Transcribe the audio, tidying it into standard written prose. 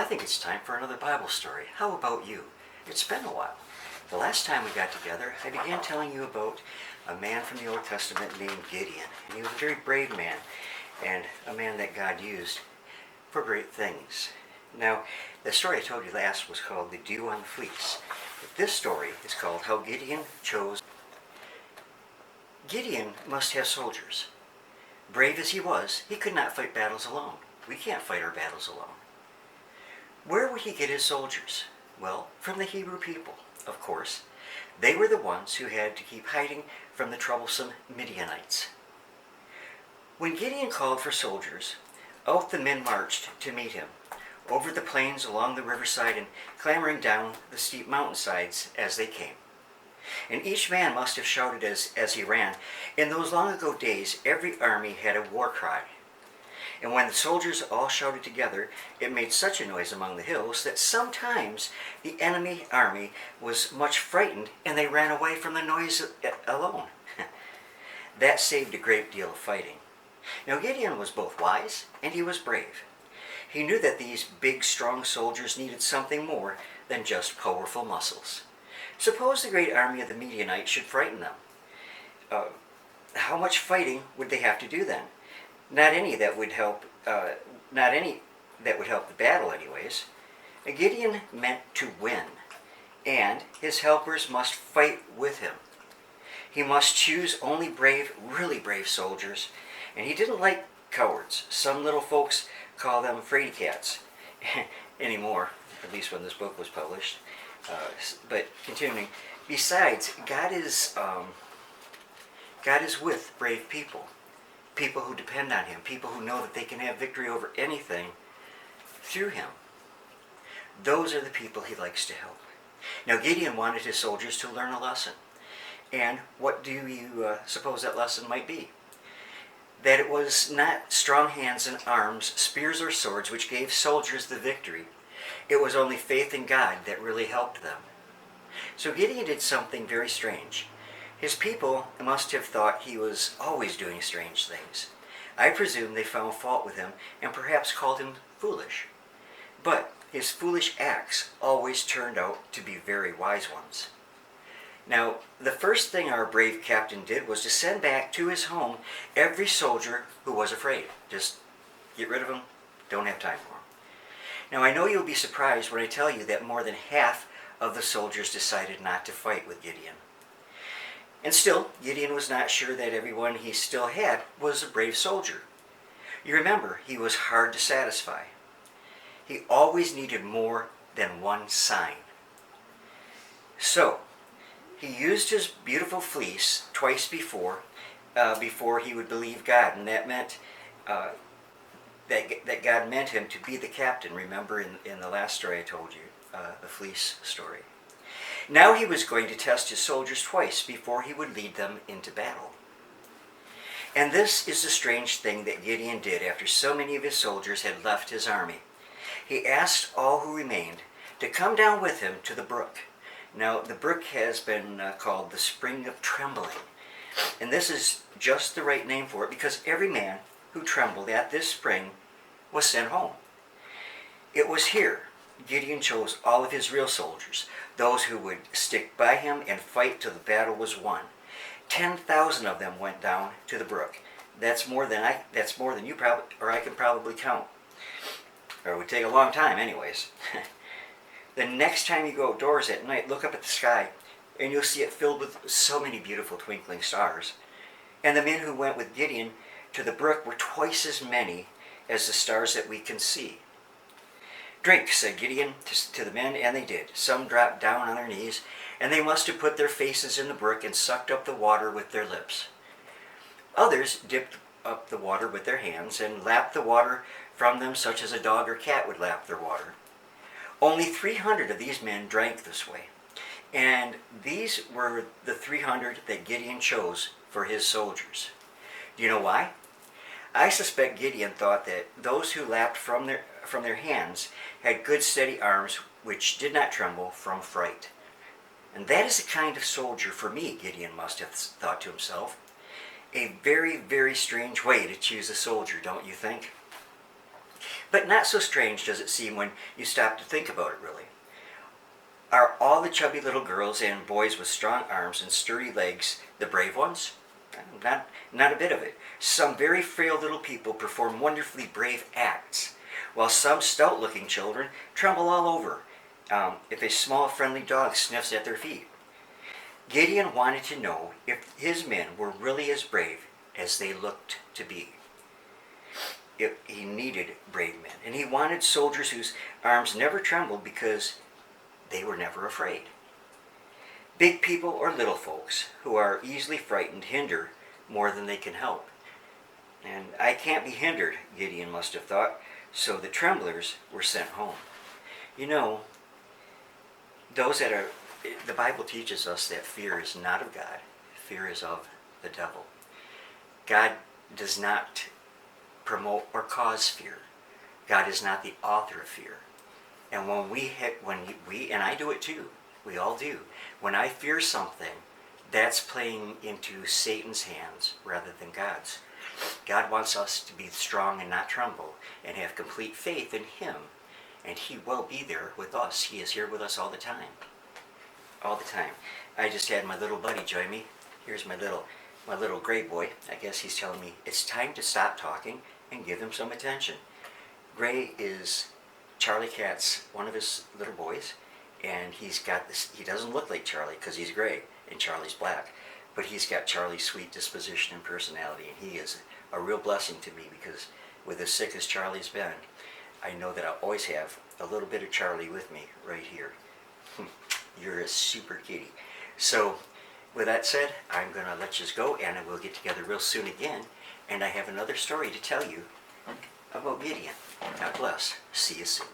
think it's time for another Bible story. How about you? It's been a while. The last time we got together, I began telling you about a man from the Old Testament named Gideon. And he was a very brave man, and a man that God used for great things. Now, the story I told you last was called The Dew on the Fleece. But this story is called How Gideon Chose. Gideon must have soldiers. Brave as he was, he could not fight battles alone. We can't fight our battles alone. Where would he get his soldiers? Well, from the Hebrew people, of course. They were the ones who had to keep hiding from the troublesome Midianites. When Gideon called for soldiers, out the men marched to meet him, over the plains along the riverside and clambering down the steep mountainsides as they came. And each man must have shouted as he ran. In those long ago days, every army had a war cry. And when the soldiers all shouted together, it made such a noise among the hills that sometimes the enemy army was much frightened and they ran away from the noise alone. That saved a great deal of fighting. Now Gideon was both wise and he was brave. He knew that these big, strong soldiers needed something more than just powerful muscles. Suppose the great army of the Midianites should frighten them. How much fighting would they have to do then? Not any that would help the battle anyways. Gideon meant to win, and his helpers must fight with him. He must choose only brave, really brave soldiers, and he didn't like cowards. Some little folks call them fraidy cats anymore, at least when this book was published. But continuing, besides, God is with brave people. People who depend on him, people who know that they can have victory over anything through him. Those are the people he likes to help. Now Gideon wanted his soldiers to learn a lesson. And what do you suppose that lesson might be? That it was not strong hands and arms, spears or swords, which gave soldiers the victory. It was only faith in God that really helped them. So Gideon did something very strange. His people must have thought he was always doing strange things. I presume they found fault with him and perhaps called him foolish. But his foolish acts always turned out to be very wise ones. Now, the first thing our brave captain did was to send back to his home every soldier who was afraid. Just get rid of them, don't have time for them. Now, I know you'll be surprised when I tell you that more than half of the soldiers decided not to fight with Gideon. And still, Gideon was not sure that everyone he still had was a brave soldier. You remember, he was hard to satisfy. He always needed more than one sign. So, he used his beautiful fleece twice before he would believe God, and that meant that God meant him to be the captain. Remember in the last story I told you, the fleece story. Now he was going to test his soldiers twice before he would lead them into battle. And this is the strange thing that Gideon did after so many of his soldiers had left his army. He asked all who remained to come down with him to the brook. Now, the brook has been called the Spring of Trembling. And this is just the right name for it because every man who trembled at this spring was sent home. It was here Gideon chose all of his real soldiers, those who would stick by him and fight till the battle was won. 10,000 of them went down to the brook. That's more than you probably, or I could probably count. Or it would take a long time anyways. The next time you go outdoors at night, look up at the sky, and you'll see it filled with so many beautiful twinkling stars. And the men who went with Gideon to the brook were twice as many as the stars that we can see. "Drink," said Gideon to the men, and they did. Some dropped down on their knees, and they must have put their faces in the brook and sucked up the water with their lips. Others dipped up the water with their hands and lapped the water from them such as a dog or cat would lap their water. Only 300 of these men drank this way, and these were the 300 that Gideon chose for his soldiers. Do you know why? I suspect Gideon thought that those who lapped from their hands had good steady arms which did not tremble from fright. And that is the kind of soldier for me, Gideon must have thought to himself. A very, very strange way to choose a soldier, don't you think? But not so strange does it seem when you stop to think about it, really. Are all the chubby little girls and boys with strong arms and sturdy legs the brave ones? Not a bit of it. Some very frail little people perform wonderfully brave acts, while some stout-looking children tremble all over if a small friendly dog sniffs at their feet. Gideon wanted to know if his men were really as brave as they looked to be. He needed brave men, and he wanted soldiers whose arms never trembled because they were never afraid. Big people or little folks who are easily frightened hinder more than they can help. And I can't be hindered, Gideon must have thought, so the tremblers were sent home. You know, the Bible teaches us that fear is not of God. Fear is of the devil. God does not promote or cause fear. God is not the author of fear. And when we, and I do it too, we all do, when I fear something, that's playing into Satan's hands rather than God's. God wants us to be strong and not tremble and have complete faith in Him. And He will be there with us. He is here with us all the time. All the time. I just had my little buddy join me. Here's my little gray boy. I guess he's telling me it's time to stop talking and give him some attention. Gray is Charlie Cat's one of his little boys, and he's got this. He doesn't look like Charlie because he's gray and Charlie's black, but he's got Charlie's sweet disposition and personality, and he is a real blessing to me because with as sick as Charlie's been, I know that I'll always have a little bit of Charlie with me right here. You're a super kitty. So with that said, I'm going to let you go, and we'll get together real soon again, and I have another story to tell you about Gideon. God bless. See you soon.